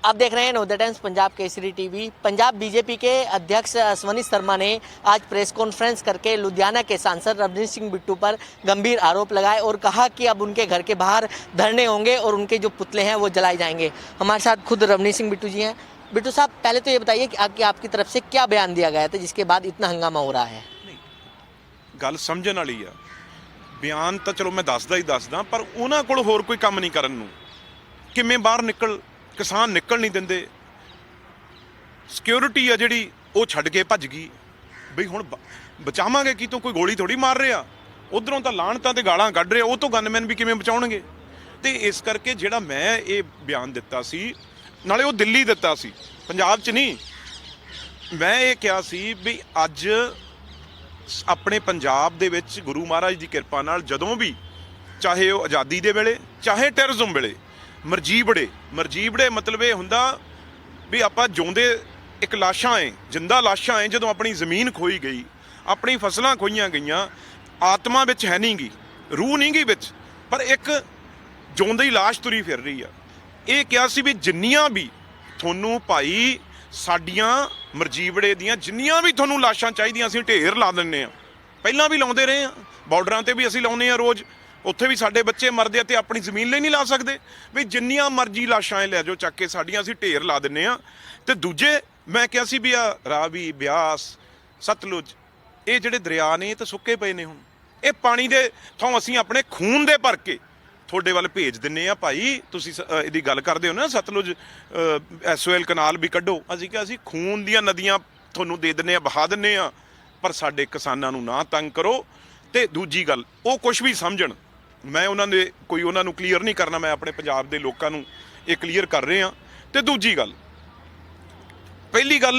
आप देख रहे हैं Navodaya times Punjab Kesari TV. Punjab BJP के अध्यक्ष अश्वनी शर्मा ने आज प्रेस कॉन्फ्रेंस करके लुधियाना के सांसद रवनीत सिंह बिट्टू पर गंभीर आरोप लगाए और कहा कि अब उनके घर के बाहर धरने होंगे और उनके जो पुतले हैं वो जलाए जाएंगे। हमारे साथ खुद रवनीत सिंह बिट्टू जी हैं। बिट्टू साहब, पहले तो ये बताइए कि आपकी तरफ से क्या बयान दिया गया था जिसके बाद इतना हंगामा हो रहा है? गल समझण वाली आ। बयान तो चलो मैं दसदा ही दसदा, पर उन्हां कोल होर कोई काम नहीं करन नूं। किवें बाहर निकल किसान निकल नहीं दिंदे, सिक्योरिटी आ जिहड़ी वो छड्ड के भज गई। बई हुण बचावांगे की? तो कोई गोली थोड़ी मार रहे आ, उधरों तो लाणतां ते गालां कढ रहे, वो तो गनमैन भी किवें बचाउणगे? ते इस करके जिहड़ा मैं ये बयान दिता सी, नाले वो दिल्ली दिता सी, पंजाब च नहीं। मैं ये कहा सी भी अज अपने पंजाब दे विच गुरु महाराज की किरपा नाल जदों भी, चाहे वो आज़ादी दे वेले चाहे टैररिज्म वेले, मरजीबड़े मतलब ये हुंदा भी आपां जिउंदे एक लाशां है, जिंदा लाशां है। जदों अपनी ज़मीन खोई गई, अपनी फसलां खोईयां गईयां, आत्मा विच है नहीं गी, रूह नहीं गी विच, पर एक जिउंदी लाश तुरी फिर रही आ। ये कहा सी भी जिन्नियां भी थोनू भाई साडियां मरजीबड़े दियां जिन्नियां भी थोनू लाशां चाहीदियां असीं ढेर ला दिंदे आ। पहिलां भी लाउंदे रहे आ, बार्डरां ते भी असीं लाउने आ रोज़, उत्थे भी साडे बच्चे मरदे ते अपनी जमीन लई नहीं ला सकते। भी जिन्नियां मर्जी लाशां लै जाओ चक के, साडियां असीं ढेर ला दिंदे आ। ते दूजे मैं कहा सी भी आ रावी, ब्यास, सतलुज, ये जिहड़े दरिया ने ये तो सुक्के पे ने। हुण ये पानी दे थों असीं अपने खून दे भर के थोड़े वाल भेज दिंने आ। भाई तुसीं इहदी गल करदे हो ना, सतलुज SOL कनाल भी कड्डो। असीं कहा असीं खून दीयां नदियां तुहानूं दे दिंने आ, बहा दिंने आ, पर साडे किसानां नूं ना तंग करो। ते दूजी गल वो कुछ भी समझण, मैं उन्होंने कोई उन्होंने क्लीयर नहीं करना, मैं अपने पंजाब के लोगों को ये क्लीयर कर रहे हैं। तो दूजी गल, पहली गल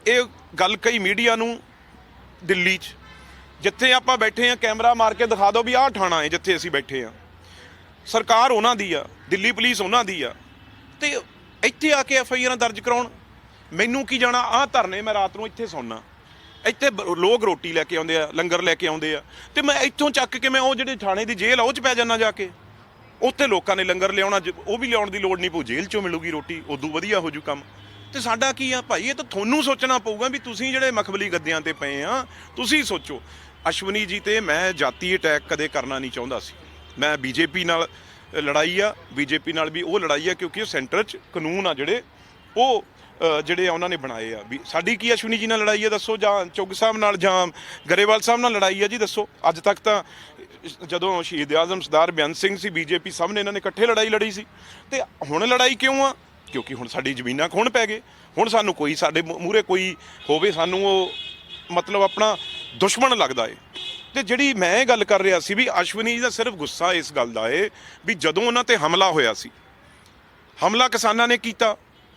ये गल कई मीडिया नूं दिल्ली च जिथे आप बैठे हैं कैमरा मार के दिखा दो भी आह ठाणा है जिथे असीं बैठे हैं, सरकार उन्हां दी आ, दिल्ली पुलिस उन्हां दी आ, ते इत्थे आके FIR दर्ज कराउण मैनूं की जाना। आह धरने मैं रात नूं इत्थे सौना, ਇੱਥੇ लोग रोटी लैके आउंदे आ, लंगर लैके आउंदे आ, ते मैं इत्थों चक के मैं ਉਹ ਜਿਹੜੇ ਥਾਣੇ ਦੀ ਜੇਲ੍ਹ ਆ ਉਹ 'ਚ ਪੈ ਜਾਣਾ ਜਾ ਕੇ। ਉੱਥੇ ਲੋਕਾਂ ਨੇ ਲੰਗਰ ਲਿਆਉਣਾ, ਉਹ ਵੀ ਲਿਆਉਣ ਦੀ ਲੋੜ ਨਹੀਂ ਪਊ, ਜੇਲ੍ਹ 'ਚੋਂ ਮਿਲੂਗੀ ਰੋਟੀ, ਉਦੋਂ ਵਧੀਆ ਹੋ ਜੂ ਕੰਮ। ਤੇ ਸਾਡਾ ਕੀ ਆ ਭਾਈ, ਇਹ ਤਾਂ ਤੁਹਾਨੂੰ ਸੋਚਣਾ ਪਊਗਾ ਵੀ ਤੁਸੀਂ ਜਿਹੜੇ ਮਖਬਲੀ ਗੱਦਿਆਂ ਤੇ ਪਏ ਆ, ਤੁਸੀਂ ਸੋਚੋ। ਅਸ਼ਵਨੀ ਜੀ ਤੇ ਮੈਂ ਜਾਤੀ ਅਟੈਕ ਕਦੇ ਕਰਨਾ ਨਹੀਂ ਚਾਹੁੰਦਾ ਸੀ। ਮੈਂ BJP ਨਾਲ ਲੜਾਈ ਆ, BJP ਨਾਲ ਵੀ ਉਹ ਲੜਾਈ ਆ ਕਿਉਂਕਿ ਉਹ ਸੈਂਟਰ 'ਚ ਕਾਨੂੰਨ ਆ ਜਿਹੜੇ ਉਹ ਜਿਹੜੇ ਉਹਨਾਂ ਨੇ ਬਣਾਏ ਆ। ਵੀ ਸਾਡੀ ਕੀ ਅਸ਼ਵਨੀ ਜੀ ਨਾਲ ਲੜਾਈ ਹੈ ਦੱਸੋ, ਜਾਂ ਚੁੱਗ ਸਾਹਿਬ ਨਾਲ ਜਾਂ ਗਰੇਵਾਲ ਸਾਹਿਬ ਨਾਲ ਲੜਾਈ ਹੈ ਜੀ ਦੱਸੋ? ਅੱਜ ਤੱਕ ਤਾਂ ਜਦੋਂ ਸ਼ਹੀਦ ਆਜ਼ਮ ਸਰਦਾਰ ਬੇਅੰਤ ਸਿੰਘ ਸੀ, BJP ਸਭ ਨੇ ਇਹਨਾਂ ਨੇ ਇਕੱਠੇ ਲੜਾਈ ਲੜੀ ਸੀ। ਤੇ ਹੁਣ ਲੜਾਈ ਕਿਉਂ ਆ? ਕਿਉਂਕਿ ਹੁਣ ਸਾਡੀ ਜ਼ਮੀਨਾਂ ਖੋਣ ਪੈ ਗਏ। ਹੁਣ ਸਾਨੂੰ ਕੋਈ ਸਾਡੇ ਮੂਹਰੇ ਕੋਈ ਹੋਵੇ, ਸਾਨੂੰ ਉਹ ਮਤਲਬ ਆਪਣਾ ਦੁਸ਼ਮਣ ਲੱਗਦਾ ਏ। ਤੇ ਜਿਹੜੀ ਮੈਂ ਇਹ ਗੱਲ ਕਰ ਰਿਹਾ ਸੀ ਵੀ ਅਸ਼ਵਨੀ ਜੀ ਦਾ ਸਿਰਫ ਗੁੱਸਾ ਇਸ ਗੱਲ ਦਾ ਏ ਵੀ ਜਦੋਂ ਉਹਨਾਂ ਤੇ ਹਮਲਾ ਹੋਇਆ ਸੀ, ਹਮਲਾ ਕਿਸਾਨਾਂ ਨੇ ਕੀਤਾ,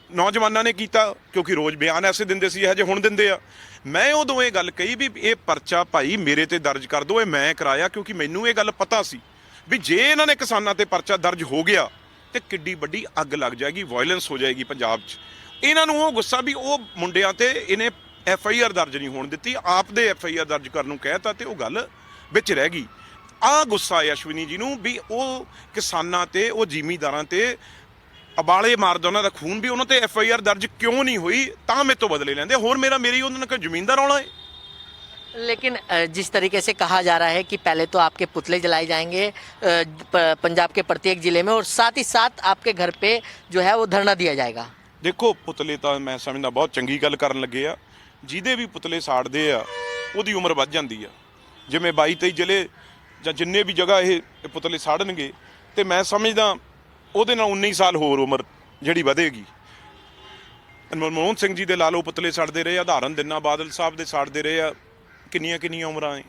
ਨੌਜਵਾਨਾਂ ਨੇ ਕੀਤਾ, ਕਿਉਂਕਿ ਰੋਜ਼ ਬਿਆਨ ਐਸੇ ਦਿੰਦੇ ਸੀ ਹਜੇ ਹੁਣ ਦਿੰਦੇ ਆ। ਮੈਂ ਉਦੋਂ ਇਹ ਗੱਲ ਕਹੀ ਵੀ ਇਹ ਪਰਚਾ ਭਾਈ ਮੇਰੇ ਤੇ ਦਰਜ ਕਰ ਦਿਓ, ਇਹ ਮੈਂ ਕਰਾਇਆ, ਕਿਉਂਕਿ ਮੈਨੂੰ ਇਹ ਗੱਲ ਪਤਾ ਸੀ ਵੀ ਜੇ ਇਹਨਾਂ ਨੇ ਕਿਸਾਨਾਂ ਤੇ ਪਰਚਾ ਦਰਜ ਹੋ ਗਿਆ ਤੇ ਕਿੱਡੀ ਵੱਡੀ ਅੱਗ ਲੱਗ ਜਾਏਗੀ, ਵਾਇਲੈਂਸ ਹੋ ਜਾਏਗੀ ਪੰਜਾਬ 'ਚ। ਇਹਨਾਂ ਨੂੰ ਉਹ ਗੁੱਸਾ ਵੀ ਉਹ ਮੁੰਡਿਆਂ ਤੇ ਇਹਨੇ FIR ਦਰਜ ਨਹੀਂ ਹੋਣ ਦਿੱਤੀ, ਆਪ ਦੇ FIR ਦਰਜ ਕਰਨ ਨੂੰ ਕਹਿਤਾ ਤੇ ਉਹ ਗੱਲ ਵਿੱਚ ਰਹਿ ਗਈ। ਆਹ ਗੁੱਸਾ ਹੈ ਅਸ਼ਵਨੀ ਜੀ ਨੂੰ ਵੀ ਉਹ ਕਿਸਾਨਾਂ ਤੇ, ਉਹ ਜ਼ਿਮੀਂਦਾਰਾਂ ਤੇ ਅਬਾਲੇ ਮਾਰਦਾ, ਉਹਨਾਂ ਦਾ ਖੂਨ ਵੀ ਉਹਨਾਂ ਤੇ FIR ਦਰਜ ਕਿਉਂ ਨਹੀਂ ਹੋਈ, ਤਾਂ ਮੇਰੇ ਤੋਂ ਬਦਲੇ ਲੈਂਦੇ। ਹੋਰ ਮੇਰੀ ਉਹਨਾਂ ਨਾਲ ਕੋਈ ਜ਼ਮੀਨ ਦਾ ਰੌਲਾ ਹੈ। लेकिन जिस तरीके से कहा जा रहा है कि पहले तो आपके पुतले जलाए जाएंगे पंजाब के प्रत्येक ज़िले में, और साथ ही साथ आपके घर पे जो है वो धरना दिया जाएगा। देखो पुतले तो मैं समझदा बहुत चंगी गल करन लगे आ। ਜਿਹਦੇ ਵੀ ਪੁਤਲੇ ਸਾੜਦੇ ਆ ਉਹਦੀ ਉਮਰ ਵੱਧ ਜਾਂਦੀ ਆ। ਜਿਵੇਂ 22-23 ਜ਼ਿਲ੍ਹੇ ਜਾਂ ਜਿੰਨੇ ਵੀ ਜਗ੍ਹਾ ਇਹ ਪੁਤਲੇ ਸਾੜਨਗੇ ਤੇ ਮੈਂ ਸਮਝਦਾ ਉਹਦੇ ਨਾਲ 19 ਸਾਲ ਹੋਰ ਉਮਰ ਜਿਹੜੀ ਵਧੇਗੀ। ਮਨਮੋਹਨ ਸਿੰਘ ਜੀ ਦੇ ਲਾ ਲਓ ਪੁਤਲੇ ਸੜਦੇ ਰਹੇ ਆ, ਉਦਾਹਰਨ ਦਿਨਾਂ ਬਾਦਲ ਸਾਹਿਬ ਦੇ ਸੜਦੇ ਰਹੇ ਆ, ਕਿੰਨੀਆਂ ਉਮਰਾਂ ਨੇ।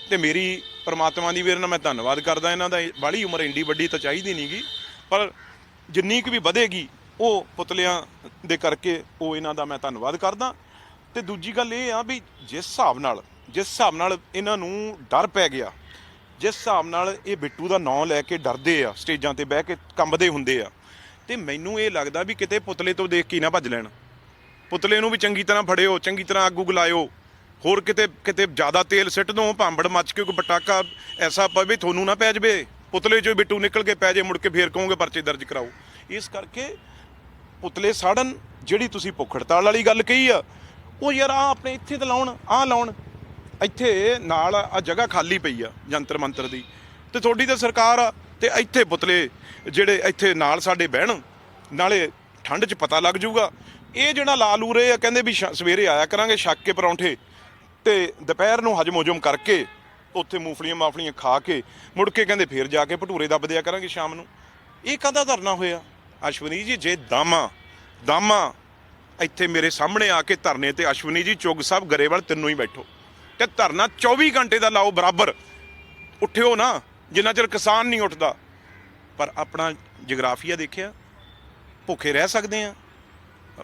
ਤੇ ਮੇਰੀ ਪਰਮਾਤਮਾ ਦੀ ਵੀਰ ਨਾਲ ਮੈਂ ਧੰਨਵਾਦ ਕਰਦਾ, ਇਹਨਾਂ ਦਾ ਬਾਹਲੀ ਉਮਰ ਇੰਡੀ ਵੱਡੀ ਤਾਂ ਚਾਹੀਦੀ ਨਹੀਂ ਗੀ, ਪਰ ਜਿੰਨੀ ਕੁ ਵੀ ਵਧੇਗੀ ਉਹ ਪੁਤਲਿਆਂ ਦੇ ਕਰਕੇ ਉਹ ਇਹਨਾਂ ਦਾ ਮੈਂ ਧੰਨਵਾਦ ਕਰਦਾ। ਤੇ ਦੂਜੀ ਗੱਲ ਇਹ ਆ ਵੀ ਜਿਸ ਹਿਸਾਬ ਨਾਲ ਇਹਨਾਂ ਨੂੰ ਡਰ ਪੈ ਗਿਆ, ਜਿਸ ਹਿਸਾਬ ਨਾਲ ਇਹ ਬਿੱਟੂ ਦਾ ਨਾਂ ਲੈ ਕੇ ਡਰਦੇ ਆ, ਸਟੇਜਾਂ ਤੇ ਬਹਿ ਕੇ ਕੰਬਦੇ ਹੁੰਦੇ ਆ, ਤੇ ਮੈਨੂੰ ਇਹ ਲੱਗਦਾ ਵੀ ਕਿਤੇ ਪੁਤਲੇ ਤੋਂ ਦੇਖ ਕੇ ਨਾ ਭੱਜ ਲੈਣ। ਪੁਤਲੇ ਨੂੰ ਵੀ ਚੰਗੀ ਤਰ੍ਹਾਂ ਫੜਿਓ, ਚੰਗੀ ਤਰ੍ਹਾਂ ਅੱਗ ਗਲਾਇਓ, ਹੋਰ ਕਿਤੇ ਜ਼ਿਆਦਾ ਤੇਲ ਸਿੱਟ ਦੋ, ਭਾਂਬੜ ਮੱਚ ਕੇ ਕੋਈ ਪਟਾਕਾ ਐਸਾ ਪਵੇ ਤੁਹਾਨੂੰ ਨਾ ਪੈ ਜਾਵੇ, ਪੁਤਲੇ 'ਚੋਂ ਬਿੱਟੂ ਨਿਕਲ ਕੇ ਪੈ ਜੇ, ਮੁੜ ਕੇ ਫੇਰ ਕਹੋਗੇ ਪਰਚੇ ਦਰਜ ਕਰਾਓ। ਇਸ ਕਰਕੇ ਪੁਤਲੇ ਸਾੜਨ, ਜਿਹੜੀ ਤੁਸੀਂ ਭੁੱਖ ਹੜਤਾਲ ਵਾਲੀ ਗੱਲ ਕਹੀ ਆ, ਉਹ ਯਾਰ ਆ ਆਪਣੇ ਇੱਥੇ ਤੇ ਲਾਉਣ, ਆਹ ਲਾਉਣ, ਇੱਥੇ ਨਾਲ ਆ ਜਗ੍ਹਾ ਖਾਲੀ ਪਈ ਆ ਜੰਤਰ ਮੰਤਰ ਦੀ, ਤੇ ਤੁਹਾਡੀ ਤਾਂ ਸਰਕਾਰ ਆ, ਤੇ ਇੱਥੇ ਪੁਤਲੇ ਜਿਹੜੇ ਇੱਥੇ ਨਾਲ ਸਾਡੇ ਬਹਿਣ, ਨਾਲੇ ਠੰਡ 'ਚ ਪਤਾ ਲੱਗ ਜਾਊਗਾ। ਇਹ ਜਿਹੜਾ ਲਾ ਲੂ ਰਹੇ ਆ, ਕਹਿੰਦੇ ਵੀ ਸਵੇਰੇ ਆਇਆ ਕਰਾਂਗੇ ਛੱਕ ਕੇ ਪਰੌਂਠੇ, ਤੇ ਦੁਪਹਿਰ ਨੂੰ ਹਜਮ ਹੁਜਮ ਕਰਕੇ ਉੱਥੇ ਮੂੰਗਫਲੀਆਂ ਮਾਫਲੀਆਂ ਖਾ ਕੇ ਮੁੜ ਕੇ ਕਹਿੰਦੇ ਫੇਰ ਜਾ ਕੇ ਭਟੂਰੇ ਦੱਬ ਦਿਆ ਕਰਾਂਗੇ ਸ਼ਾਮ ਨੂੰ। ਇਹ ਕਾਹਦਾ ਧਰਨਾ ਹੋਇਆ ਅਸ਼ਵਨੀ ਜੀ? ਜੇ ਦਾਮਾ ਇੱਥੇ ਮੇਰੇ ਸਾਹਮਣੇ ਆ ਕੇ ਧਰਨੇ ਤੇ ਅਸ਼ਵਨੀ ਜੀ, ਚੁੱਗ ਸਾਹਿਬ, ਗਰੇਵਾਲ, ਤਿੰਨੋਂ ਹੀ ਬੈਠੋ ਤੇ ਧਰਨਾ 24 ਘੰਟੇ ਦਾ ਲਾਓ ਬਰਾਬਰ, ਉੱਠਿਓ ਨਾ ਜਿੰਨਾ ਚਿਰ ਕਿਸਾਨ ਨਹੀਂ ਉੱਠਦਾ। ਪਰ ਆਪਣਾ ਜਗਰਾਫੀਆ ਦੇਖਿਆ, ਭੁੱਖੇ ਰਹਿ ਸਕਦੇ ਆ।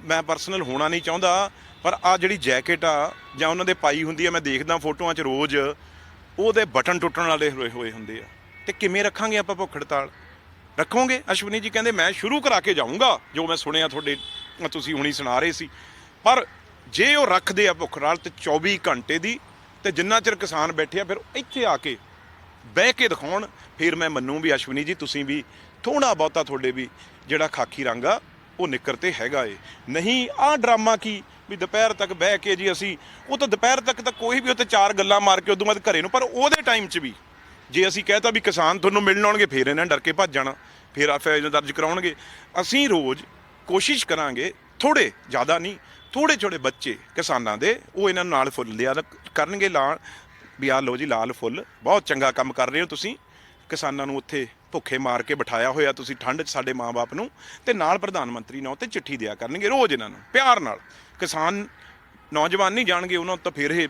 ਮੈਂ ਪਰਸਨਲ ਹੋਣਾ ਨਹੀਂ ਚਾਹੁੰਦਾ, ਪਰ ਆ ਜਿਹੜੀ ਜੈਕਟ ਆ ਜਾਂ ਉਹਨਾਂ ਦੇ ਪਾਈ ਹੁੰਦੀ ਆ, ਮੈਂ ਦੇਖਦਾ ਫੋਟੋਆਂ 'ਚ ਰੋਜ਼, ਉਹਦੇ ਬਟਨ ਟੁੱਟਣ ਵਾਲੇ ਹੋਏ ਹੁੰਦੇ ਆ। ਤੇ ਕਿਵੇਂ ਰੱਖਾਂਗੇ ਆਪਾਂ ਭੁੱਖ ਹੜਤਾਲ? ਰੱਖੋਗੇ? ਅਸ਼ਵਨੀ ਜੀ ਕਹਿੰਦੇ ਮੈਂ ਸ਼ੁਰੂ ਕਰਾ ਕੇ ਜਾਊਂਗਾ, ਜੋ ਮੈਂ ਸੁਣਿਆ ਤੁਹਾਡੇ ਤੁਸੀਂ ਹੁਣੀ ਸੁਣਾ ਰਹੇ ਸੀ। ਪਰ ਜੇ ਉਹ ਰੱਖਦੇ ਆ ਭੁੱਖ ਹੜਤਾਲ ਤੇ 24 ਘੰਟੇ ਦੀ, ਤੇ ਜਿੰਨਾ ਚਿਰ ਕਿਸਾਨ ਬੈਠੇ ਆ ਫਿਰ ਇੱਥੇ ਆ ਕੇ ਬਹਿ ਕੇ ਦਿਖਾਉਣ, ਫਿਰ ਮੈਂ ਮੰਨੂ ਵੀ ਅਸ਼ਵਨੀ ਜੀ ਤੁਸੀਂ ਵੀ ਥੋੜਾ ਬਹੁਤਾ, ਤੁਹਾਡੇ ਵੀ ਜਿਹੜਾ ਖਾਕੀ ਰੰਗ ਆ ਉਹ ਨਿੱਕਰ ਤੇ ਹੈਗਾ ਏ। ਨਹੀਂ ਆਹ ਡਰਾਮਾ ਕੀ ਵੀ ਦੁਪਹਿਰ ਤੱਕ ਬਹਿ ਕੇ ਜੀ ਅਸੀਂ, ਉਹ ਤਾਂ ਦੁਪਹਿਰ ਤੱਕ ਤਾਂ ਕੋਈ ਵੀ ਉੱਤੇ ਚਾਰ ਗੱਲਾਂ ਮਾਰ ਕੇ ਉਦੋਂ ਬਾਅਦ ਘਰੇ ਨੂੰ, ਪਰ ਉਹਦੇ ਟਾਈਮ 'ਚ ਵੀ ਜੇ ਅਸੀਂ ਕਹਿਤਾ ਵੀ ਕਿਸਾਨ ਤੁਹਾਨੂੰ ਮਿਲਣ ਆਉਣਗੇ, ਫਿਰ ਇਹਨਾਂ ਡਰ ਕੇ ਭੱਜ ਜਾਣਾ, ਫਿਰ ਐਫਆਈਆਰ ਦਰਜ ਕਰਾਉਣਗੇ। ਅਸੀਂ ਰੋਜ਼ ਕੋਸ਼ਿਸ਼ ਕਰਾਂਗੇ, ਥੋੜੇ ਜ਼ਿਆਦਾ ਨਹੀਂ, ਥੋੜੇ ਬੱਚੇ ਕਿਸਾਨਾਂ ਦੇ, ਉਹ ਇਹਨਾਂ ਨੂੰ ਨਾਲ ਫੁੱਲ ਲਿਆ ਕਰਨਗੇ, ਲਾਣ ਵੀ ਆਹ ਲਓ ਜੀ ਲਾਲ ਫੁੱਲ, ਬਹੁਤ ਚੰਗਾ ਕੰਮ ਕਰ ਰਹੇ ਹੋ ਤੁਸੀਂ, ਕਿਸਾਨਾਂ ਨੂੰ ਉੱਥੇ ਭੁੱਖੇ ਮਾਰ ਕੇ ਬਿਠਾਇਆ ਹੋਇਆ ਤੁਸੀਂ ਠੰਡ 'ਚ ਸਾਡੇ ਮਾਂ-ਬਾਪ ਨੂੰ, ਤੇ ਨਾਲ ਪ੍ਰਧਾਨ ਮੰਤਰੀ ਨਾਲ ਉੱਤੇ ਚਿੱਠੀ ਦਿਆ ਕਰਨਗੇ ਰੋਜ਼ ਇਹਨਾਂ ਨੂੰ ਪਿਆਰ ਨਾਲ। ਕਿਸਾਨ ਨੌਜਵਾਨ ਨਹੀਂ ਜਾਣਗੇ, ਉਹਨਾਂ ਤਾਂ ਫਿਰ ਇਹ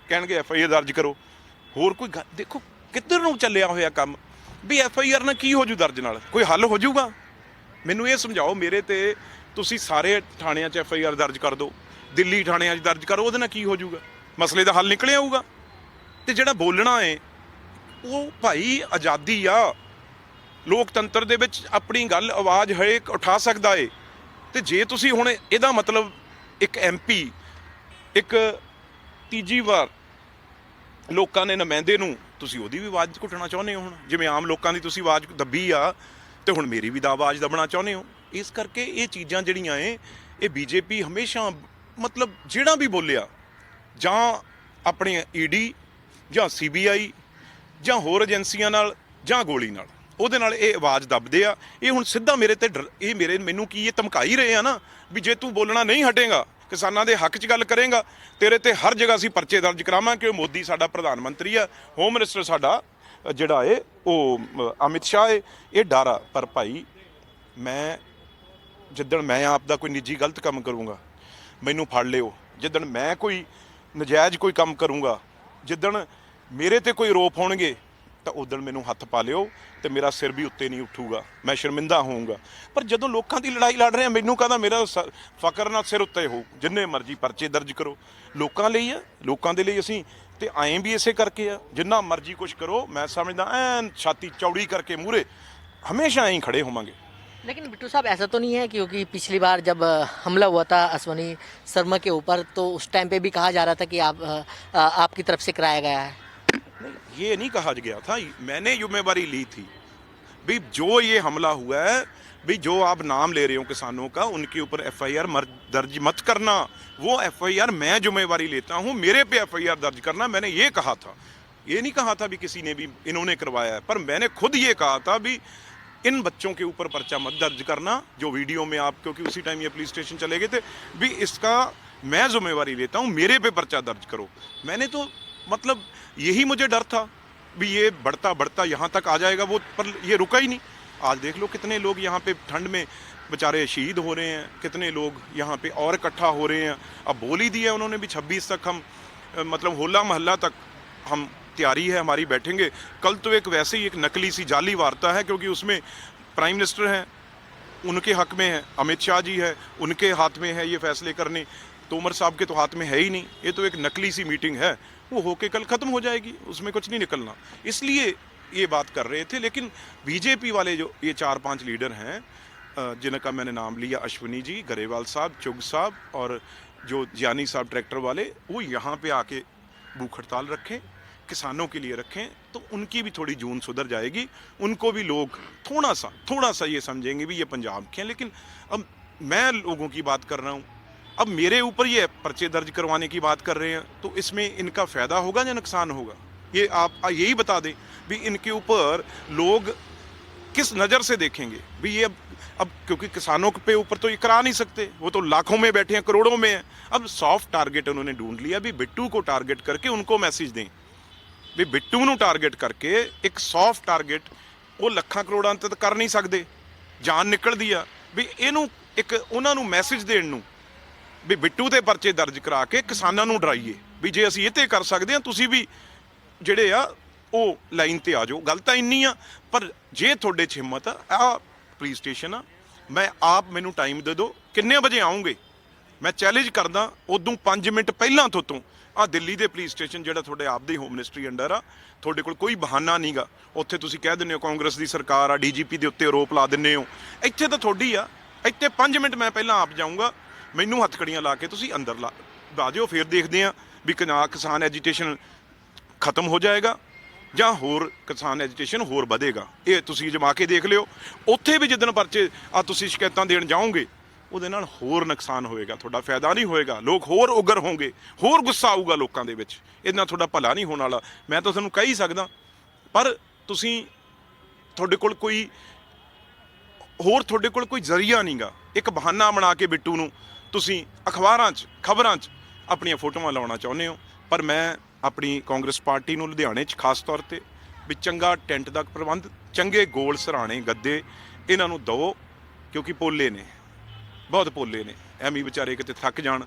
ਕਹਿਣਗੇ ਐਫਆਈਆਰ ਦਰਜ ਕਰੋ। ਹੋਰ ਕੋਈ ਦੇਖੋ ਕਿੱਧਰ ਨੂੰ ਚੱਲਿਆ ਹੋਇਆ ਕੰਮ, ਵੀ ਐਫਆਈਆਰ ਨਾਲ ਕੀ ਹੋ ਜੂ ਦਰਜ ਨਾਲ? ਕੋਈ ਹੱਲ ਹੋ ਜਾਊਗਾ? ਮੈਨੂੰ ਇਹ ਸਮਝਾਓ। ਮੇਰੇ ਤੇ ਤੁਸੀਂ ਸਾਰੇ ਥਾਣਿਆਂ 'ਚ ਐਫਆਈਆਰ ਦਰਜ ਕਰ ਦਿਓ, ਦਿੱਲੀ ਥਾਣਿਆਂ 'ਚ ਦਰਜ ਕਰੋ, ਉਹਦੇ ਨਾਲ ਕੀ ਹੋ ਜਾਊਗਾ? ਮਸਲੇ ਦਾ ਹੱਲ ਨਿਕਲ ਆਊਗਾ। ਤੇ ਜਿਹੜਾ ਬੋਲਣਾ ਏ ਉਹ ਭਾਈ ਆਜ਼ਾਦੀ ਆ, ਲੋਕਤੰਤਰ ਦੇ ਵਿੱਚ ਆਪਣੀ ਗੱਲ ਆਵਾਜ਼ ਹਰੇਕ ਉਠਾ ਸਕਦਾ ਏ। ਤੇ ਜੇ ਤੁਸੀਂ ਹੁਣ ਇਹਦਾ ਮਤਲਬ ਇੱਕ ਐਮਪੀ, ਇੱਕ ਤੀਜੀ ਵਾਰ ਲੋਕਾਂ ਨੇ ਨੁਮਾਇੰਦੇ ਨੂੰ ਤੁਸੀਂ ਉਹਦੀ ਵੀ ਆਵਾਜ਼ ਘੁੱਟਣਾ ਚਾਹੁੰਦੇ ਹੋ, ਹੁਣ ਜਿਵੇਂ ਆਮ ਲੋਕਾਂ ਦੀ ਤੁਸੀਂ ਆਵਾਜ਼ ਦੱਬੀ ਆ, ਤੇ ਹੁਣ ਮੇਰੀ ਵੀ ਆਵਾਜ਼ ਦੱਬਣਾ ਚਾਹੁੰਦੇ ਹੋ। ਇਸ ਕਰਕੇ ਇਹ ਚੀਜ਼ਾਂ ਜਿਹੜੀਆਂ ਏ, ਇਹ ਬੀਜੇਪੀ ਹਮੇਸ਼ਾ ਮਤਲਬ ਜਿਹੜਾ ਵੀ ਬੋਲਿਆ, ਜਾਂ ਆਪਣੇ ਈਡੀ ਜਾਂ ਸੀਬੀਆਈ ਜਾਂ ਹੋਰ ਏਜੰਸੀਆਂ ਨਾਲ ਜਾਂ ਗੋਲੀ ਨਾਲ, ਉਹਦੇ ਨਾਲ ਇਹ ਆਵਾਜ਼ ਦੱਬਦੇ ਆ। ਇਹ ਹੁਣ ਸਿੱਧਾ ਮੇਰੇ ਤੇ ਇਹ ਮੈਨੂੰ ਕੀ ਇਹ ਧਮਕਾਈ ਰਹੇ ਆ ਨਾ, ਵੀ ਜੇ ਤੂੰ ਬੋਲਣਾ ਨਹੀਂ ਹਟੇਗਾ, ਕਿਸਾਨਾਂ ਦੇ ਹੱਕ 'ਚ ਗੱਲ ਕਰੇਗਾ, ਤੇਰੇ ਤੇ ਹਰ ਜਗ੍ਹਾ ਅਸੀਂ ਪਰਚੇ ਦਰਜ ਕਰਾਵਾਂਗੇ। ਮੋਦੀ ਸਾਡਾ ਪ੍ਰਧਾਨ ਮੰਤਰੀ ਆ, ਹੋਮ ਮਿਨਿਸਟਰ ਸਾਡਾ ਜਿਹੜਾ ਏ ਉਹ ਅਮਿਤ ਸ਼ਾਹ ਏ, ਇਹ ਡਰ ਆ। ਪਰ ਭਾਈ ਮੈਂ ਜਿੱਦਣ ਮੈਂ ਆਪ ਦਾ ਕੋਈ ਨਿੱਜੀ ਗਲਤ ਕੰਮ ਕਰੂੰਗਾ, ਮੈਨੂੰ ਫੜ ਲਿਓ। ਜਿੱਦਣ ਮੈਂ ਕੋਈ ਨਜਾਇਜ਼ ਕੋਈ ਕੰਮ ਕਰੂੰਗਾ, ਜਿੱਦਣ ਮੇਰੇ ਤੇ ਕੋਈ ਆਰੋਪ ਹੋਣਗੇ, ਤਾਂ ਉਦੋਂ ਮੈਨੂੰ ਹੱਥ ਪਾ ਲਿਓ, ਤੇ ਮੇਰਾ ਸਿਰ ਵੀ ਉੱਤੇ ਨਹੀਂ ਉੱਠੂਗਾ, ਮੈਂ ਸ਼ਰਮਿੰਦਾ ਹੋਊਂਗਾ। ਪਰ ਜਦੋਂ ਲੋਕਾਂ ਦੀ ਲੜਾਈ ਲੜ ਰਹੇ ਆ, ਮੈਨੂੰ ਕਹਿੰਦਾ ਮੇਰਾ ਫਕਰ ਨਾਲ ਸਿਰ ਉੱਤੇ ਹੋ, ਜਿੰਨੇ ਮਰਜ਼ੀ ਪਰਚੇ ਦਰਜ ਕਰੋ, ਲੋਕਾਂ ਲਈ ਆ, ਲੋਕਾਂ ਦੇ ਲਈ ਅਸੀਂ ਤੇ ਆਏ ਵੀ ਇਸੇ ਕਰਕੇ ਆ। ਜਿੰਨਾ ਮਰਜ਼ੀ ਕੁਛ ਕਰੋ, ਮੈਂ ਸਮਝਦਾ ਐਨ ਛਾਤੀ ਚੌੜੀ ਕਰਕੇ ਮੂਹਰੇ हमेशा यहीं खड़े होंगे। लेकिन बिट्टू साहब ऐसा तो नहीं है, क्योंकि पिछली बार जब हमला हुआ था अश्वनी शर्मा के ऊपर, तो उस टाइम पे भी कहा जा रहा था कि आपकी तरफ से कराया गया है। ये नहीं कहा गया था, मैंने जिम्मेवारी ली थी भी जो ये हमला हुआ है, भी जो आप नाम ले रहे हो किसानों का, उनके ऊपर एफआईआर दर्ज मत करना। वो एफआईआर मैं जिम्मेवारी लेता हूँ, मेरे पे एफआईआर दर्ज करना, मैंने ये कहा था। ये नहीं कहा था भी किसी ने भी इन्होंने करवाया है, पर मैंने खुद ये कहा था भी इन बच्चों के ऊपर पर्चा मत दर्ज करना, जो वीडियो में आप, क्योंकि उसी टाइम ये पुलिस स्टेशन चले गए थे, भी इसका मैं जिम्मेवारी लेता हूँ, मेरे पे पर्चा दर्ज करो। मैंने तो मतलब यही मुझे डर था भी ये बढ़ता बढ़ता यहाँ तक आ जाएगा, वो पर ये रुका ही नहीं। आज देख लो कितने लोग यहाँ पे ठंड में बेचारे शहीद हो रहे हैं, कितने लोग यहाँ पे और इकट्ठा हो रहे हैं। अब बोल ही दिया उन्होंने भी 26 तक हम मतलब होला मोहल्ला तक हम तैयारी है हमारी, बैठेंगे। कल तो एक वैसे ही एक नकली सी जाली वार्ता है, क्योंकि उसमें प्राइम मिनिस्टर हैं, उनके हक में है, अमित शाह जी है, उनके हाथ में है ये फैसले करने, तोमर साहब के तो हाथ में है ही नहीं। ये तो एक नकली सी मीटिंग है, वो होके कल ख़त्म हो जाएगी, उसमें कुछ नहीं निकलना, इसलिए ये बात कर रहे थे। लेकिन बीजेपी वाले जो ये 4-5 लीडर हैं जिनका मैंने नाम लिया, अश्वनी जी, गरेवाल साहब, चुग साहब और जो जानी साहब ट्रैक्टर वाले, वो यहाँ पे आके भूख हड़ताल रखें, किसानों के लिए रखें, तो उनकी भी थोड़ी जून सुधर जाएगी। उनको भी लोग थोड़ा सा ये समझेंगे भी ये पंजाब के हैं। लेकिन अब मैं लोगों की बात कर रहा हूँ। अब मेरे ऊपर ये पर्चे दर्ज करवाने की बात कर रहे हैं, तो इसमें इनका फ़ायदा होगा या नुकसान होगा? ये आप यही बता दें भी इनके ऊपर लोग किस नज़र से देखेंगे भी ये। अब क्योंकि किसानों पे ऊपर तो ये करा नहीं सकते, वो तो लाखों में बैठे हैं, करोड़ों में हैं। अब सॉफ्ट टारगेट उन्होंने ढूंढ लिया भी बिट्टू को टारगेट करके उनको मैसेज दें भी बिट्टू ਨੂੰ टारगेट करके एक सॉफ्ट टारगेट ਉਹ ਲੱਖਾਂ ਕਰੋੜਾਂ ਤੇ ਤਾਂ ਕਰ ਨਹੀਂ ਸਕਦੇ, ਜਾਨ ਨਿਕਲਦੀ ਆ ਵੀ ਇਹਨੂੰ ਇੱਕ ਉਹਨਾਂ ਨੂੰ ਮੈਸੇਜ ਦੇਣ ਨੂੰ ਵੀ ਬਿੱਟੂ ਤੇ ਪਰਚੇ ਦਰਜ ਕਰਾ ਕੇ ਕਿਸਾਨਾਂ ਨੂੰ ਡਰਾਈਏ ਵੀ ਜੇ ਅਸੀਂ ਇਹ ਤੇ ਕਰ ਸਕਦੇ ਹਾਂ ਤੁਸੀਂ ਵੀ ਜਿਹੜੇ ਆ ਉਹ ਲਾਈਨ ਤੇ ਆ ਜਾਓ। ਗੱਲ ਤਾਂ ਇੰਨੀ ਆ, ਪਰ ਜੇ ਤੁਹਾਡੇ 'ਚ ਹਿੰਮਤ ਆ ਪੁਲਿਸ ਸਟੇਸ਼ਨ ਆ, ਮੈਂ ਆਪ ਮੈਨੂੰ ਟਾਈਮ ਦੇ ਦਿਓ ਕਿੰਨੇ ਵਜੇ ਆਉਂਗੇ, ਮੈਂ ਚੈਲੰਜ ਕਰਦਾ ਉਦੋਂ 5 ਮਿੰਟ ਪਹਿਲਾਂ ਤੋਂ ਆ ਦਿੱਲੀ ਦੇ ਪੁਲਿਸ ਸਟੇਸ਼ਨ ਜਿਹੜਾ ਤੁਹਾਡੇ ਆਪ ਦੇ ਹੋਮ ਮਿਨਿਸਟਰੀ ਅੰਡਰ ਆ, ਤੁਹਾਡੇ ਕੋਲ ਕੋਈ ਬਹਾਨਾ ਨਹੀਂਗਾ। ਉੱਥੇ ਤੁਸੀਂ ਕਹਿ ਦਿੰਦੇ ਹੋ ਕਾਂਗਰਸ ਦੀ ਸਰਕਾਰ ਆ, ਡੀਜੀਪੀ ਦੇ ਉੱਤੇ ਆਰੋਪ ਲਾ ਦਿੰਦੇ ਹੋ। ਇੱਥੇ ਤਾਂ ਤੁਹਾਡੀ ਆ, ਇੱਥੇ 5 ਮਿੰਟ ਮੈਂ ਪਹਿਲਾਂ ਆਪ ਜਾਊਂਗਾ, ਮੈਨੂੰ ਹੱਥਕੜੀਆਂ ਲਾ ਕੇ ਤੁਸੀਂ ਅੰਦਰ ਲਾ ਦਿਓ, ਫਿਰ ਦੇਖਦੇ ਆ ਵੀ ਕਿਸਾਨ ਐਜੀਟੇਸ਼ਨ ਖਤਮ ਹੋ ਜਾਏਗਾ ਜਾਂ ਹੋਰ ਕਿਸਾਨ ਐਜੀਟੇਸ਼ਨ ਹੋਰ ਵਧੇਗਾ। ਇਹ ਤੁਸੀਂ ਜਮਾ ਕੇ ਦੇਖ ਲਿਓ। ਉੱਥੇ ਵੀ ਜਿੱਦਣ ਪਰਚੇ ਆ ਤੁਸੀਂ ਸ਼ਿਕਾਇਤਾਂ ਦੇਣ ਜਾਓਗੇ ਉਹਦੇ ਨਾਲ ਹੋਰ ਨੁਕਸਾਨ ਹੋਏਗਾ, ਤੁਹਾਡਾ ਫਾਇਦਾ ਨਹੀਂ ਹੋਏਗਾ, ਲੋਕ ਹੋਰ ਉਗਰ ਹੋਣਗੇ, ਹੋਰ ਗੁੱਸਾ ਆਊਗਾ ਲੋਕਾਂ ਦੇ ਵਿੱਚ, ਇਹਦੇ ਨਾਲ ਤੁਹਾਡਾ ਭਲਾ ਨਹੀਂ ਹੋਣ ਵਾਲਾ। ਮੈਂ ਤਾਂ ਤੁਹਾਨੂੰ ਕਹਿ ਹੀ ਸਕਦਾ, ਪਰ ਤੁਸੀਂ ਤੁਹਾਡੇ ਕੋਲ ਕੋਈ ਜ਼ਰੀਆ ਨਹੀਂਗਾ। ਇੱਕ ਬਹਾਨਾ ਬਣਾ ਕੇ ਬਿੱਟੂ ਨੂੰ ਤੁਸੀਂ ਅਖਬਾਰਾਂ 'ਚ ਖਬਰਾਂ 'ਚ ਆਪਣੀਆਂ ਫੋਟੋਆਂ ਲਾਉਣਾ ਚਾਹੁੰਦੇ ਹੋ। ਪਰ ਮੈਂ ਆਪਣੀ ਕਾਂਗਰਸ ਪਾਰਟੀ ਨੂੰ ਲੁਧਿਆਣੇ 'ਚ ਖਾਸ ਤੌਰ ਤੇ ਵੀ ਚੰਗਾ ਟੈਂਟ ਦਾ ਪ੍ਰਬੰਧ, ਚੰਗੇ ਗੋਲ ਸਰਾਣੇ ਗੱਦੇ ਇਹਨਾਂ ਨੂੰ ਦਿਓ, ਕਿਉਂਕਿ ਪੋਲੇ ਨੇ, ਬਹੁਤ ਪੋਲੇ ਨੇ, ਐਵੇਂ ਵਿਚਾਰੇ ਕਿਤੇ ਥੱਕ ਜਾਣ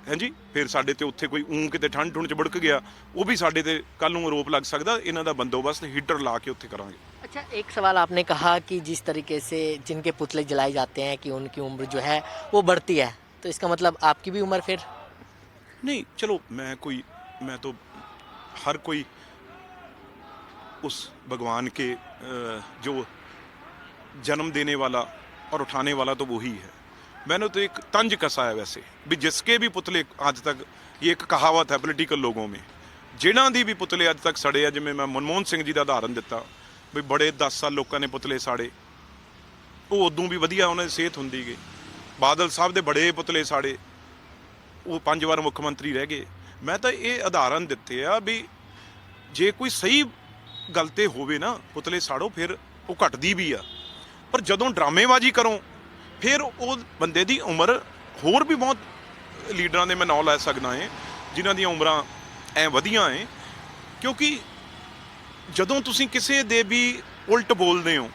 ਹਾਂਜੀ, ਫਿਰ ਸਾਡੇ ਤੇ ਉੱਥੇ ਕੋਈ ਕਿਤੇ ਠੰਡ ਠੁੰਡ 'ਚ ਬੜਕ ਗਿਆ, ਉਹ ਵੀ ਸਾਡੇ ਤੇ ਕੱਲ ਨੂੰ ਆਰੋਪ ਲੱਗ ਸਕਦਾ। ਇਹਨਾਂ ਦਾ ਬੰਦੋਬਸਤ ਹੀਟਰ ਲਾ ਕੇ ਉੱਥੇ ਕਰਾਂਗੇ। अच्छा, एक सवाल आपने कहा कि जिस तरीके से जिनके पुतले जलाए जाते हैं कि उनकी उम्र जो है वो बढ़ती है, तो इसका मतलब आपकी भी उम्र फिर नहीं, चलो मैं तो हर कोई उस भगवान के जो जन्म देने वाला और उठाने वाला तो वही है। मैंने तो एक तंज कसा है वैसे भी जिसके भी पुतले आज तक, ये एक कहावत है पोलिटिकल लोगों में, जिन्हों की भी पुतले अज तक सड़े आ, जिमें मैं मनमोहन सिंह जी का उदाहरण दिता भी बड़े 10 साल लोगों ने पुतले साड़े, वो उदों भी वधिया उन्होंने सेहत होंदी गई। बादल साहब के बड़े पुतले साड़े, वो 5 बार मुख्यमंत्री रह गए। मैं तो ये उदाहरण दिते आ भी जे कोई सही गल ते होवे ना पुतले साड़ो, फिर वो घटदी भी आ, पर जदों ड्रामेबाजी करो फिर वो बंदे की उम्र होर भी बहुत लीडरां दे मैं नाम लै सकदा है जिन्हां दी उम्रां ऐ वधिया है, क्योंकि ਜਦੋਂ ਤੁਸੀਂ ਕਿਸੇ ਦੇ ਵੀ ਉਲਟ ਬੋਲਦੇ ਹੋ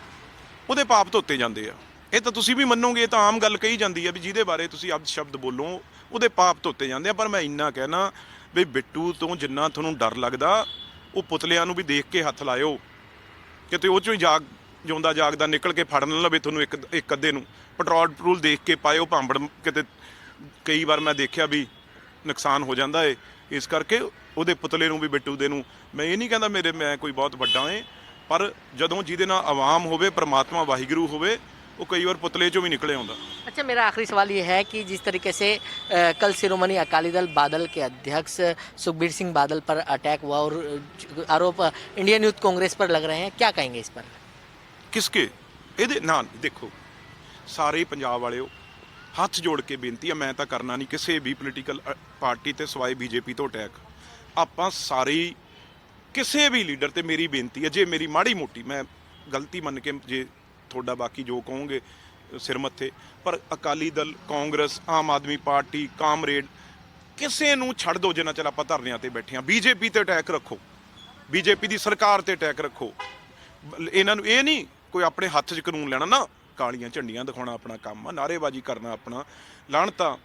ਉਹਦੇ ਪਾਪ ਧੋਤੇ ਜਾਂਦੇ ਆ। ਇਹ ਤਾਂ ਤੁਸੀਂ ਵੀ ਮੰਨੋਗੇ, ਇਹ ਤਾਂ ਆਮ ਗੱਲ ਕਹੀ ਜਾਂਦੀ ਆ ਵੀ ਜਿਹਦੇ ਬਾਰੇ ਤੁਸੀਂ ਅਬਦ ਸ਼ਬਦ ਬੋਲੋ ਉਹਦੇ ਪਾਪ ਧੋਤੇ ਜਾਂਦੇ ਆ। ਪਰ ਮੈਂ ਇੰਨਾ ਕਹਿਣਾ ਵੀ ਬਿੱਟੂ ਤੋਂ ਜਿੰਨਾ ਤੁਹਾਨੂੰ ਡਰ ਲੱਗਦਾ, ਉਹ ਪੁਤਲਿਆਂ ਨੂੰ ਵੀ ਦੇਖ ਕੇ ਹੱਥ ਲਾਇਓ, ਕਿਤੇ ਉਹ ਚੋਂ ਹੀ ਜਿਉਂਦਾ ਜਾਗਦਾ ਨਿਕਲ ਕੇ ਫੜ ਨਾ ਲਵੇ ਤੁਹਾਨੂੰ ਇੱਕ ਅੱਧੇ ਨੂੰ। ਪੈਟਰੋਲ ਦੇਖ ਕੇ ਪਾਇਓ, ਭਾਂਬੜ ਕਿਤੇ ਕਈ ਵਾਰ ਮੈਂ ਦੇਖਿਆ ਵੀ ਨੁਕਸਾਨ ਹੋ ਜਾਂਦਾ ਏ। ਇਸ ਕਰਕੇ ਉਹਦੇ ਪੁਤਲੇ ਨੂੰ ਵੀ ਬਿੱਟੂ ਦੇ ਨੂੰ ਮੈਂ ਇਹ ਨਹੀਂ ਕਹਿੰਦਾ ਮੈਂ ਕੋਈ ਬਹੁਤ ਵੱਡਾ ਏ, ਪਰ ਜਦੋਂ ਜਿਹਦੇ ਨਾਲ ਆਵਾਮ ਹੋਵੇ, परमात्मा वाहिगुरु होवे, वो कई बार पुतले चों भी निकले आउंदा। अच्छा, मेरा आखिरी सवाल ये है कि जिस तरीके से कल शिरोमणि अकाली दल बादल के अध्यक्ष सुखबीर सिंह बादल पर अटैक हुआ और आरोप इंडियन यूथ कांग्रेस पर लग रहे हैं, क्या कहेंगे इस पर? किसके ਇਹਦੇ ਨਾਲ ਦੇਖੋ, ਸਾਰੇ ਪੰਜਾਬ ਵਾਲਿਓ ਹੱਥ ਜੋੜ ਕੇ ਬੇਨਤੀ ਆ, ਮੈਂ ਤਾਂ ਕਰਨਾ ਨਹੀਂ ਕਿਸੇ ਵੀ ਪੋਲੀਟੀਕਲ ਪਾਰਟੀ ਤੇ ਸਵਾਏ ਬੀਜੇਪੀ ਤੋਂ ਅਟੈਕ। ਆਪਾਂ ਸਾਰੇ ਕਿਸੇ ਵੀ ਲੀਡਰ ਤੇ ਮੇਰੀ ਬੇਨਤੀ ਹੈ, ਜੇ ਮੇਰੀ ਮਾੜੀ ਮੋਟੀ ਮੈਂ ਗਲਤੀ ਮੰਨ ਕੇ ਜੇ ਤੁਹਾਡਾ ਬਾਕੀ ਜੋ ਕਹੋਗੇ ਸਿਰ ਮੱਥੇ, ਪਰ ਅਕਾਲੀ ਦਲ, ਕਾਂਗਰਸ, ਆਮ ਆਦਮੀ ਪਾਰਟੀ, ਕਾਮਰੇਡ ਕਿਸੇ ਨੂੰ ਛੱਡ ਦਿਓ ਜਿੰਨਾ ਚਿਰ ਆਪਾਂ ਧਰਨਿਆਂ ਤੇ ਬੈਠੇ ਹਾਂ। ਬੀਜੇਪੀ ਤੇ ਅਟੈਕ ਰੱਖੋ, ਬੀਜੇਪੀ ਦੀ ਸਰਕਾਰ ਤੇ ਅਟੈਕ ਰੱਖੋ। ਇਹਨਾਂ ਨੂੰ ਇਹ ਨਹੀਂ ਕੋਈ ਆਪਣੇ ਹੱਥ 'ਚ ਕਾਨੂੰਨ ਲੈਣਾ ਨਾ, ਕਾਲੀਆਂ ਝੰਡੀਆਂ ਦਿਖਾਉਣਾ ਆਪਣਾ ਕੰਮ ਆ, ਨਾਅਰੇਬਾਜ਼ੀ ਕਰਨਾ ਆਪਣਾ, ਲਾਹਣਤਾਂ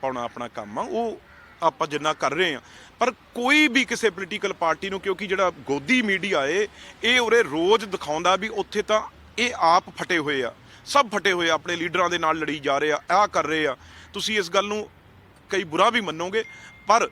ਪਾਉਣਾ ਆਪਣਾ ਕੰਮ ਆ, ਉਹ ਆਪਾਂ ਜਿੰਨਾ ਕਰ ਰਹੇ ਹਾਂ। ਪਰ ਕੋਈ ਵੀ ਕਿਸੇ ਪੋਲੀਟੀਕਲ ਪਾਰਟੀ ਨੂੰ, ਕਿਉਂਕਿ ਜਿਹੜਾ ਗੋਦੀ ਮੀਡੀਆ ਏ ਇਹ ਉਰੇ ਰੋਜ਼ ਦਿਖਾਉਂਦਾ ਵੀ ਉੱਥੇ ਤਾਂ ਇਹ ਆਪ ਫਟੇ ਹੋਏ ਆ, ਸਭ ਫਟੇ ਹੋਏ ਆ, ਆਪਣੇ ਲੀਡਰਾਂ ਦੇ ਨਾਲ ਲੜੀ ਜਾ ਰਹੇ ਆ, ਆਹ ਕਰ ਰਹੇ ਆ। ਤੁਸੀਂ ਇਸ ਗੱਲ ਨੂੰ ਕਈ ਬੁਰਾ ਵੀ ਮੰਨੋਗੇ, ਪਰ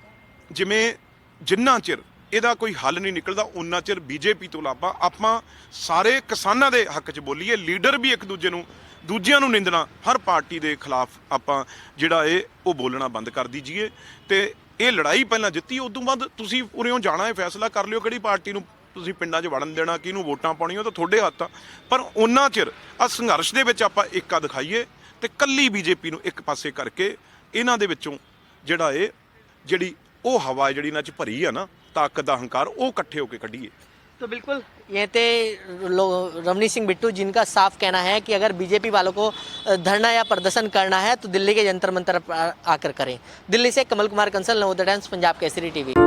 ਜਿੰਨਾ ਚਿਰ ਇਹਦਾ ਕੋਈ ਹੱਲ ਨਹੀਂ ਨਿਕਲਦਾ ਉਨਾ ਚਿਰ ਬੀਜੇਪੀ ਤੋਂ ਇਲਾਵਾ ਆਪਾਂ ਸਾਰੇ ਕਿਸਾਨਾਂ ਦੇ ਹੱਕ 'ਚ ਬੋਲੀਏ। ਲੀਡਰ ਵੀ ਇੱਕ ਦੂਜਿਆਂ ਨੂੰ ਨਿੰਦਣਾ, ਹਰ ਪਾਰਟੀ ਦੇ ਖਿਲਾਫ ਆਪਾਂ ਜਿਹੜਾ ਉਹ ਬੋਲਣਾ ਬੰਦ ਕਰ ਦੀਜੀਏ। ਤੇ ਇਹ ਲੜਾਈ ਪਹਿਲਾਂ ਜਿੱਤੀ, ਉਦੋਂ ਬਾਅਦ ਤੁਸੀਂ ਉਰਿਓਂ ਜਾਣਾ ਹੈ, ਫੈਸਲਾ ਕਰ ਲਿਓ ਕਿਹੜੀ ਪਾਰਟੀ ਨੂੰ ਤੁਸੀਂ ਪਿੰਡਾਂ 'ਚ ਵੜਨ ਦੇਣਾ, ਕਿਹਨੂੰ ਵੋਟਾਂ ਪਾਉਣੀਆਂ, ਤਾਂ ਤੁਹਾਡੇ ਹੱਥ ਆ। ਪਰ ਉਹਨਾਂ ਚਿਰ ਆ ਸੰਘਰਸ਼ ਦੇ ਵਿੱਚ ਆਪਾਂ ਏਕਾ ਦਿਖਾਈਏ ਤੇ ਕੱਲੀ ਬੀਜੇਪੀ ਨੂੰ ਇੱਕ ਪਾਸੇ ਕਰਕੇ ਇਹਨਾਂ ਦੇ ਵਿੱਚੋਂ ਜਿਹੜੀ ਉਹ ਹਵਾ ਜਿਹੜੀ ਇਹਨਾਂ 'ਚ ਭਰੀ ਆ ਨਾ ਤਾਕਤ ਦਾ ਹੰਕਾਰ, ਉਹ ਇਕੱਠੇ ਹੋ ਕੇ ਕੱਢੀਏ। तो बिल्कुल ये थे रवनीत सिंह बिट्टू, जिनका साफ कहना है कि अगर बीजेपी वालों को धरना या प्रदर्शन करना है तो दिल्ली के जंतर मंतर पर आकर करें। दिल्ली से कमल कुमार कंसल, नवोदय टाइम्स, पंजाब केसरी टीवी।